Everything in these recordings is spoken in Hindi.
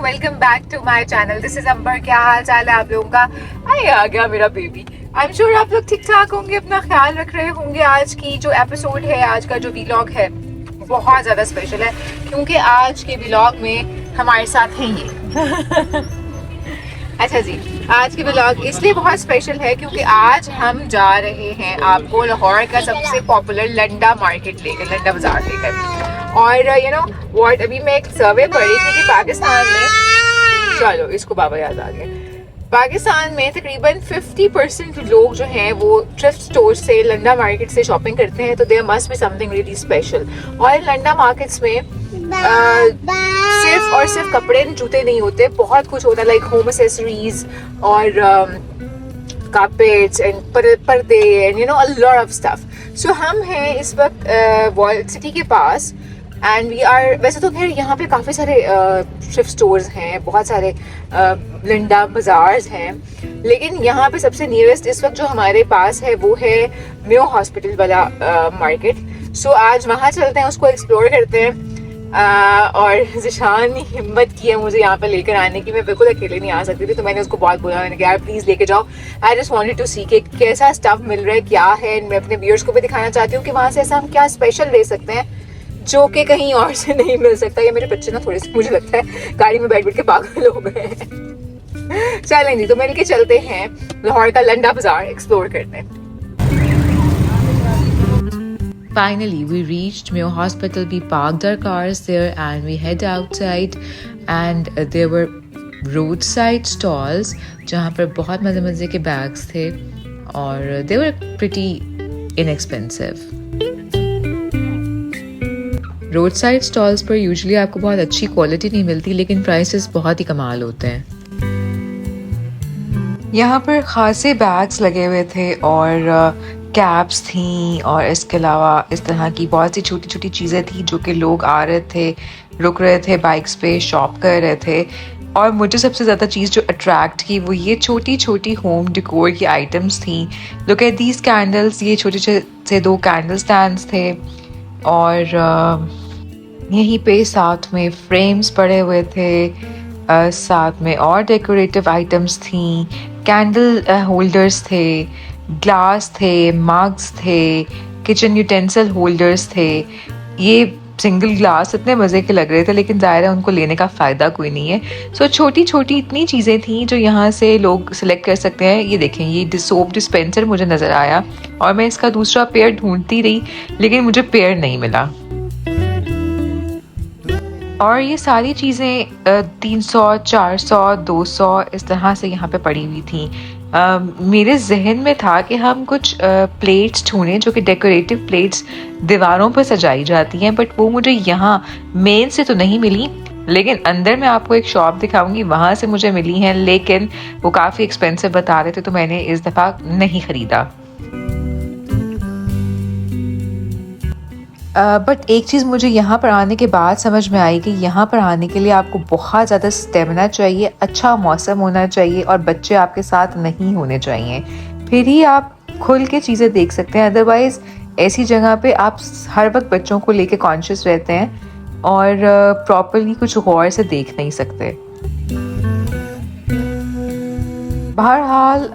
Welcome back to my channel. This is Amber. क्या हाल चाल है आप लोगों का? आए आ गया मेरा बेबी। आई एम श्योर आप लोग ठीक ठाक होंगे, अपना ख्याल रख रहे होंगे। आज की जो एपिसोड है, आज का जो व्लॉग है बहुत ज़्यादा स्पेशल है क्योंकि आज के व्लॉग में हमारे साथ हैं ये अच्छा जी, आज के व्लॉग इसलिए बहुत स्पेशल है क्योंकि आज हम जा रहे हैं आपको लाहौर का सबसे पॉपुलर लंडा मार्केट लेकर, लंडा बाजार लेकर। और यू नो व्हाट, अभी मैं एक सर्वे पढ़ रही थी कि पाकिस्तान में, चलो इसको बाबा याद आ गए, पाकिस्तान में तकरीबन 50% लोग जो हैं वो थ्रिफ्ट स्टोर से, लंडा मार्केट से शॉपिंग करते हैं। तो there must be something really special. और लंडा मार्केट्स में सिर्फ और सिर्फ कपड़े जूते नहीं होते, बहुत कुछ होता है, लाइक होम एक्सेसरीज और कारपेट्स एंड पर्दे and you know a lot of stuff. So हम हैं इस वक्त वॉल सिटी के पास एंड वी आर, वैसे तो खैर यहाँ पे काफ़ी सारे थ्रिफ्ट स्टोर्स हैं, बहुत सारे लंडा बाजार्स हैं, लेकिन यहाँ पे सबसे नियरेस्ट इस वक्त जो हमारे पास है वो है मेयो हॉस्पिटल वाला मार्केट। सो आज वहाँ चलते हैं, उसको एक्सप्लोर करते हैं। और जिशान ने हिम्मत की है मुझे यहाँ पे लेकर आने की। मैं बिल्कुल अकेले नहीं आ सकती थी, तो मैंने उसको बहुत बोला, मैंने कहा यार प्लीज़ लेके जाओ। आई जस्ट वांटेड टू सी के कैसा स्टफ मिल रहा है, क्या है। मैं अपने व्यूअर्स को भी दिखाना चाहती हूँ कि वहाँ से ऐसा हम क्या स्पेशल ले सकते हैं जो कि कहीं और से नहीं मिल सकता। या मेरे बच्चे ना थोड़े से, मुझे लगता है गाड़ी में बैठ के पागल हो गए हैं। चलें जी, तो मिल के चलते हैं लाहौर का लंडा बाजार एक्सप्लोर करते हैं। Finally, we reached Mayo Hospital. We parked our cars there and we head outside. And there were roadside stalls जहाँ पर बहुत मज़े के बैग्स थे और they were pretty inexpensive. Roadside stalls पर यूजुअली आपको बहुत अच्छी क्वालिटी नहीं मिलती, लेकिन प्राइसेस बहुत ही कमाल होते हैं। यहाँ पर खासे बैग्स लगे हुए थे और कैप्स थी और इसके अलावा इस तरह की बहुत सी छोटी छोटी चीज़ें थी जो कि लोग आ रहे थे, रुक रहे थे बाइक्स पे, शॉप कर रहे थे। और मुझे सबसे ज़्यादा चीज़ जो अट्रैक्ट की वो ये छोटी छोटी होम डेकोर की आइटम्स थी। लुक एट दीज कैंडल्स, ये छोटे से 2 कैंडल स्टैंड्स थे और यहीं पे साथ में फ्रेम्स पड़े हुए थे, साथ में और डेकोरेटिव आइटम्स थी, कैंडल होल्डर्स थे, ग्लास थे, मग्स थे, किचन यूटेंसिल होल्डर्स थे। ये सिंगल ग्लास इतने मज़े के लग रहे थे, लेकिन ज़ाहिर है उनको लेने का फ़ायदा कोई नहीं है। सो छोटी छोटी इतनी चीज़ें थी जो यहाँ से लोग सिलेक्ट कर सकते हैं। ये देखें, ये सोप डिस्पेंसर मुझे नज़र आया और मैं इसका दूसरा पेयर ढूंढती रही, लेकिन मुझे पेयर नहीं मिला। और ये सारी चीज़ें 300, 400, 200 इस तरह से यहाँ पे पड़ी हुई थी। मेरे जहन में था कि हम कुछ प्लेट्स ढूंढें जो कि डेकोरेटिव प्लेट्स दीवारों पर सजाई जाती हैं, बट वो मुझे यहाँ मेन से तो नहीं मिली, लेकिन अंदर मैं आपको एक शॉप दिखाऊंगी, वहाँ से मुझे मिली हैं, लेकिन वो काफ़ी एक्सपेंसिव बता रहे थे, तो मैंने इस दफ़ा नहीं ख़रीदा। बट एक चीज़ मुझे यहाँ पर आने के बाद समझ में आई कि यहाँ पर आने के लिए आपको बहुत ज़्यादा स्टेमिना चाहिए, अच्छा मौसम होना चाहिए और बच्चे आपके साथ नहीं होने चाहिए, फिर ही आप खुल के चीज़ें देख सकते हैं। अदरवाइज़ ऐसी जगह पे आप हर वक्त बच्चों को लेके कॉन्शियस रहते हैं और प्रॉपर्ली कुछ गौर से देख नहीं सकते। बहरहाल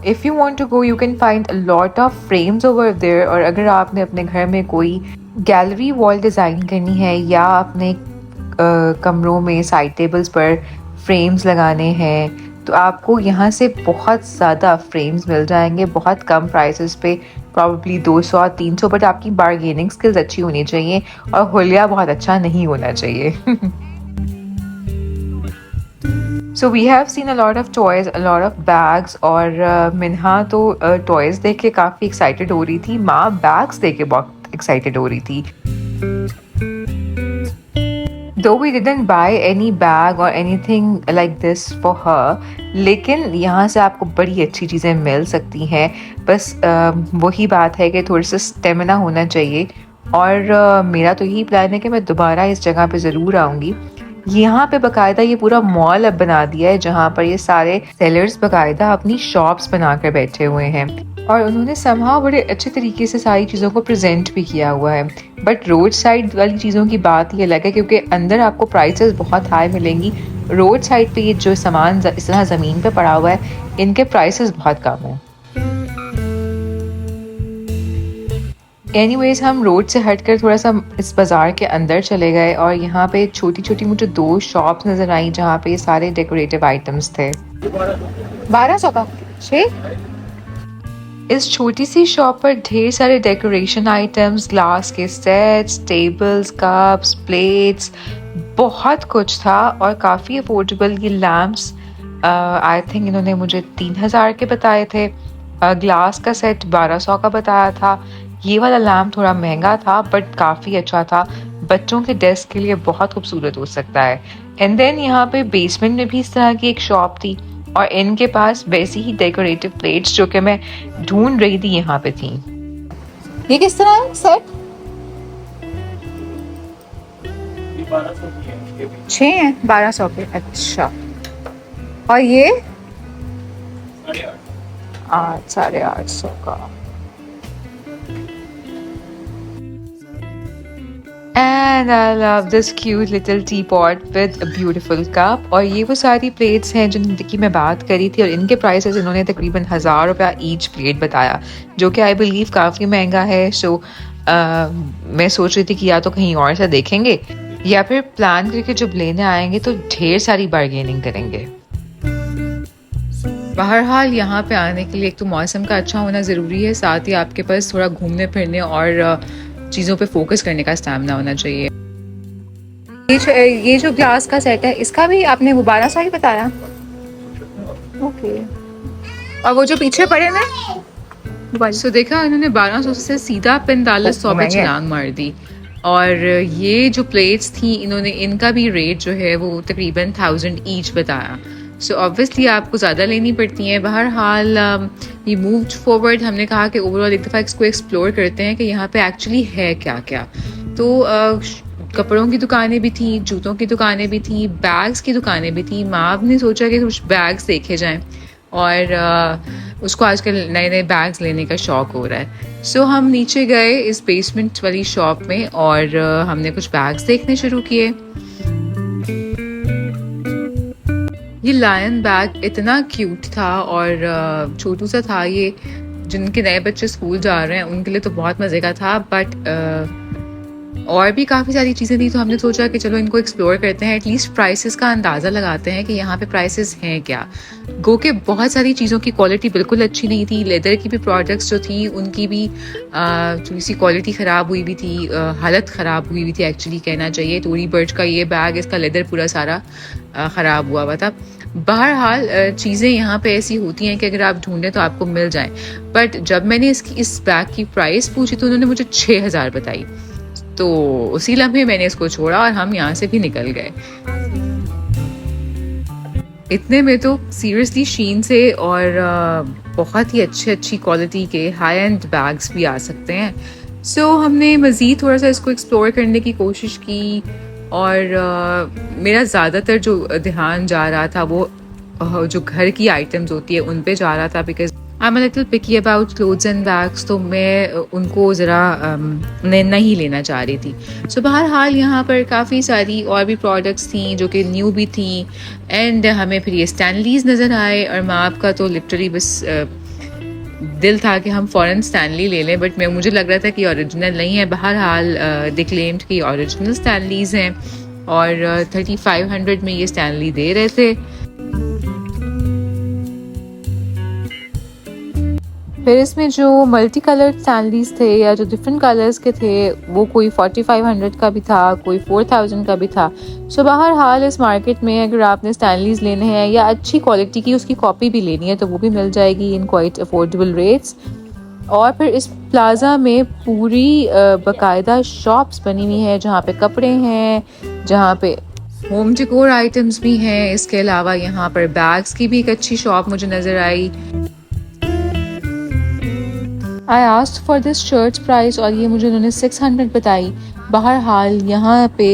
if you want to go you can find a lot of frames over there. और अगर आपने अपने घर में कोई गैलरी वॉल डिज़ाइन करनी है या अपने कमरों में साइड टेबल्स पर फ्रेम्स लगाने हैं, तो आपको यहाँ से बहुत ज़्यादा फ्रेम्स मिल जाएंगे, बहुत कम प्राइसेस पे, प्रॉब्ली 200, 300। बट आपकी बार्गेनिंग स्किल्स अच्छी होनी चाहिए और हुलिया बहुत अच्छा नहीं होना चाहिए। So we have seen a lot of toys, a lot of bags और मिन्हा तो toys देख के काफ़ी excited हो रही थी, माँ bags देख के बहुत excited हो रही थी। Though we didn't buy any bag or anything like this for her, लेकिन यहाँ से आपको बड़ी अच्छी चीज़ें मिल सकती हैं। बस वही बात है कि थोड़ा सा स्टेमिना होना चाहिए। और मेरा तो यही प्लान है कि मैं दोबारा इस जगह पे ज़रूर आऊँगी। यहाँ पे बकायदा ये पूरा मॉल अब बना दिया है जहाँ पर ये सारे सेलर्स बकायदा अपनी शॉप्स बनाकर बैठे हुए हैं। और उन्होंने समहाउ बड़े अच्छे तरीके से सारी चीज़ों को प्रेजेंट भी किया हुआ है। बट रोड साइड वाली चीज़ों की बात ही अलग है, क्योंकि अंदर आपको प्राइसेस बहुत हाई मिलेंगी। रोड साइड पे ये जो सामान इस तरह ज़मीन पे पड़ा हुआ है, इनके प्राइसेस बहुत कम हैं। एनीवेज हम रोड से हटकर थोड़ा सा इस बाज़ार के अंदर चले गए और यहाँ पे छोटी छोटी मुझे 2 शॉप्स नज़र आई जहाँ पे सारे डेकोरेटिव आइटम्स थे। 1200 का 6। इस छोटी सी शॉप पर ढेर सारे डेकोरेशन आइटम्स, ग्लास के सेट्स, टेबल्स, कप्स, प्लेट्स, बहुत कुछ था और काफ़ी अफोर्डेबल। ये लैम्प्स आई थिंक इन्होंने मुझे 3000 के बताए थे। ग्लास का सेट 1200 का बताया था। ये वाला लैम्प थोड़ा महंगा था बट काफ़ी अच्छा था। बच्चों के डेस्क के लिए बहुत खूबसूरत हो सकता है। एंड देन यहाँ पे बेसमेंट में भी इस तरह की एक शॉप थी और इनके पास वैसी ही डेकोरेटिव प्लेट्स जो कि मैं ढूंढ रही थी यहाँ पे थी। ये किस तरह है सेट? 6 है 1200 के। अच्छा, और ये 8,850 का। And I love this cute little teapot with a beautiful cup। और ये वो सारी प्लेट्स हैं जिनकी मैं बात करी थी और इनके प्राइसेस इन्होंने तकरीबन 1000 रुपया ईच प्लेट बताया, जो कि आई बिलीव काफ़ी महंगा है। सो मैं सोच रही थी कि या तो कहीं और से देखेंगे या फिर प्लान करके जब लेने आएंगे तो ढेर सारी बार्गेनिंग करेंगे। बहरहाल यहाँ पे आने के लिए एक तो मौसम का अच्छा होना ज़रूरी है, साथ ही आपके पास थोड़ा घूमने फिरने और चीज़ों पे फोकस करने का स्टैमिना होना चाहिए। ये जो ग्लास का सेट है इसका भी आपने वो 1200 ही बताया। ओके, और वो जो पीछे पड़े ना सो देखा इन्होंने 1200 से सीधा 4500 पे छलांग मार दी। और ये जो प्लेट्स थी इन्होंने इनका भी रेट जो है वो तकरीबन 1000 ईच बताया। सो ऑब्वियसली आपको ज़्यादा लेनी पड़ती हैं। बहरहाल ये मूव फॉरवर्ड हमने कहा कि ओवरऑल एक दफ़ा इसको एक्सप्लोर करते हैं कि यहाँ पे एक्चुअली है क्या क्या। तो कपड़ों की दुकानें भी थी, जूतों की दुकानें भी थी, बैग्स की दुकानें भी थी। माँ ने सोचा कि कुछ बैग्स देखे जाएं और उसको आजकल नए नए बैग्स लेने का शौक़ हो रहा है। सो हम नीचे गए इस बेसमेंट वाली शॉप में और हमने कुछ बैग्स देखने शुरू किए। ये लायन बैग इतना क्यूट था और छोटू सा था। ये जिनके नए बच्चे स्कूल जा रहे हैं उनके लिए तो बहुत मज़े का था, बट और भी काफ़ी सारी चीज़ें थी। तो हमने सोचा कि चलो इनको एक्सप्लोर करते हैं, एटलीस्ट प्राइसेस का अंदाज़ा लगाते हैं कि यहाँ पे प्राइसेस हैं क्या। गो के बहुत सारी चीज़ों की क्वालिटी बिल्कुल अच्छी नहीं थी। लेदर की भी प्रोडक्ट्स जो थी उनकी भी थोड़ी सी क्वालिटी ख़राब हुई भी थी, हालत ख़राब हुई भी थी एक्चुअली कहना चाहिए। टोरी बर्च का ये बैग, इसका लेदर पूरा सारा ख़राब हुआ था। बहरहाल चीज़ें यहाँ पे ऐसी होती हैं कि अगर आप ढूंढें तो आपको मिल जाएं। बट जब मैंने इस बैग की प्राइस पूछी तो उन्होंने मुझे 6000 बताई। तो उसी लम्हे मैंने इसको छोड़ा और हम यहाँ से भी निकल गए। इतने में तो सीरियसली शीन से और बहुत ही अच्छी क्वालिटी के हाई एंड बैग्स भी आ सकते हैं। सो हमने मज़ीद थोड़ा सा इसको एक्सप्लोर करने की कोशिश की और मेरा ज़्यादातर जो ध्यान जा रहा था वो जो घर की आइटम्स होती है उन पे जा रहा था, because I am a little picky about clothes and bags. तो मैं उनको ज़रा नहीं लेना चाह रही थी। सो बहरहाल यहाँ पर काफ़ी सारी और भी प्रोडक्ट्स थी जो कि न्यू भी थी। एंड हमें फिर ये स्टैनलीज नज़र आए और माँ आपका तो लिटरली बस दिल था कि हम फ़ौरन स्टैनली ले लें, बट मुझे लग रहा था कि ओरिजिनल नहीं है। बहरहाल दे क्लेम्ड कि ओरिजिनल स्टैनलीज हैं और 3500 में ये स्टैनली दे रहे थे। फिर इसमें जो मल्टी कलर्ड स्टैनलीज थे या जो डिफरेंट कलर्स के थे वो कोई 4500 का भी था, कोई 4000 का भी था। सो बहरहाल इस मार्केट में अगर आपने स्टैनलीज लेने हैं या अच्छी क्वालिटी की उसकी कॉपी भी लेनी है तो वो भी मिल जाएगी इन क्वाइट अफोर्डेबल रेट्स। और फिर इस प्लाजा में पूरी बाकायदा शॉप्स बनी हुई है जहाँ पे कपड़े हैं, जहाँ पे होम डेकोर आइटम्स भी हैं। इसके अलावा यहाँ पर बैग्स की भी एक अच्छी शॉप मुझे नज़र आई। I asked for this shirts price और ये मुझे उन्होंने 600 बताई। बहरहाल यहाँ पे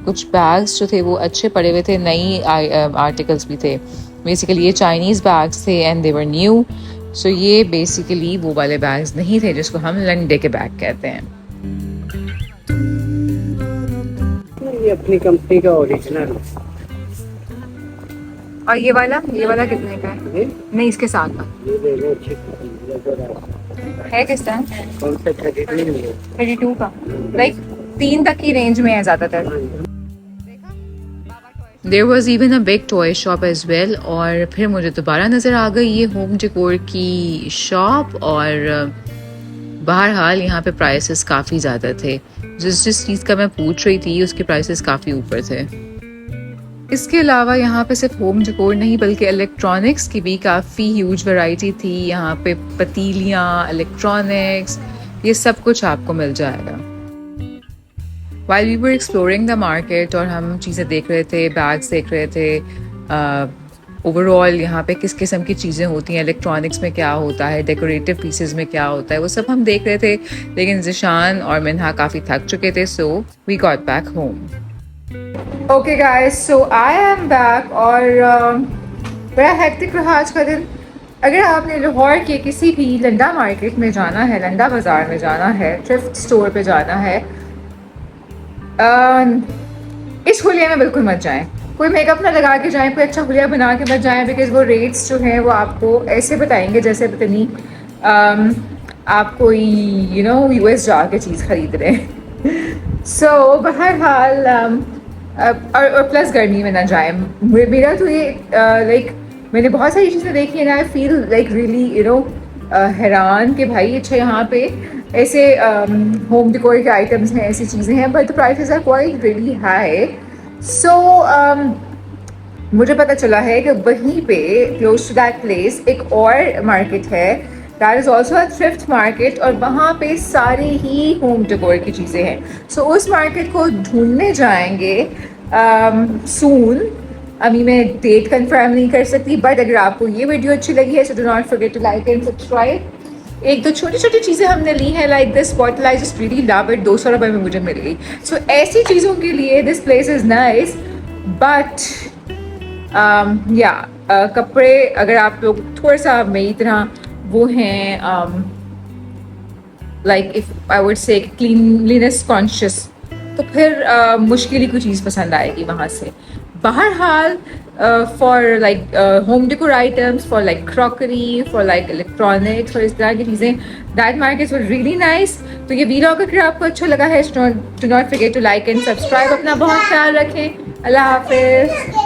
कुछ बैग्स जो थे वो अच्छे पड़े हुए थे, नई आर्टिकल्स भी थे। बेसिकली ये चाइनीज़ बैग्स थे एंड दे वर न्यू। सो ये बेसिकली वो वाले बैग्स नहीं थे जिसको हम लंडे के बैग कहते हैं। ये अपनी कंपनी का ओरिजिनल और ये वाला कितने का है? नहीं, इसके साथ का ये ले लो, अच्छी क्वालिटी है किस टाइम? कौन सा 32 का, लाइक 3 तक की रेंज में है ज़्यादातर। There was even a big toy shop as well. और फिर मुझे दोबारा नज़र आ गई ये होम डेकोर की शॉप, और बहरहाल यहाँ पे प्राइसेस काफ़ी ज़्यादा थे। जिस चीज़ का मैं पूछ रही थी उसके प्राइसेस काफ़ी ऊपर थे। इसके अलावा यहाँ पे सिर्फ होम डेकोर नहीं बल्कि इलेक्ट्रॉनिक्स की भी काफ़ी ह्यूज वैरायटी थी। यहाँ पे पतीलियाँ, इलेक्ट्रॉनिक्स, ये सब कुछ आपको मिल जाएगा। While we were exploring the market और हम चीज़ें देख रहे थे, बैग्स देख रहे थे, ओवरऑल यहाँ पे किस किस्म की चीज़ें होती हैं, इलेक्ट्रॉनिक्स में क्या होता है, डेकोरेटिव पीसेस में क्या होता है, वो सब हम देख रहे थे। लेकिन ज़िशान और मिन्हा काफ़ी थक चुके थे, so we got back home. Okay guys, so I am back और बड़ा हेक्टिक रहा आज का दिन। अगर आपने लाहौर के किसी भी लंडा मार्केट में जाना है, लंडा बाज़ार में जाना है, थ्रिफ्ट स्टोर पे जाना है, इस हुलिया में बिल्कुल मत जाएं। कोई मेकअप ना लगा के जाएं, कोई अच्छा हुलिया बना के मत जाएं, बिकॉज वो रेट्स जो हैं वो आपको ऐसे बताएंगे जैसे पता नहीं आप कोई यूएस जाके चीज़ खरीद रहे हैं। सो बहरहाल और प्लस गर्मी में ना जाएं। मेरा तो ये लाइक मैंने बहुत सारी चीज़ें देखी हैं, आई फील लाइक रियली हैरान कि भाई अच्छा यहाँ पे ऐसे होम डेकोर के आइटम्स में ऐसी चीज़ें हैं, but the prices are quite really high. So मुझे पता चला है कि वहीं पे क्लोज टू दैट प्लेस एक और मार्केट है, that is also a thrift market, और वहाँ पे सारी ही होम डेकोर की चीज़ें हैं। सो उस मार्केट को ढूंढने जाएंगे सून। अभी मैं डेट कंफर्म नहीं कर सकती, बट अगर आपको ये वीडियो अच्छी लगी है so do not forget to like and subscribe. एक दो छोटी छोटी चीज़ें हमने ली हैं, like this bottle, I just really love it, 200 रुपये में मुझे मिल गई। सो ऐसी चीज़ों के लिए this place is nice, but या कपड़े अगर आप लोग थोड़ा सा मेरी तरह वो हैं like if I would say cleanliness conscious, तो फिर मुश्किल ही कोई चीज़ पसंद आएगी वहाँ से। बहरहाल for like home decor items, for like crockery, for like electronics और इस तरह की चीज़ें, that markets were really nice. तो ये वीडियो अगर आपको अच्छा लगा है, do not forget to like and subscribe. अपना बहुत ख्याल रखें। अल्लाह हाफिज़।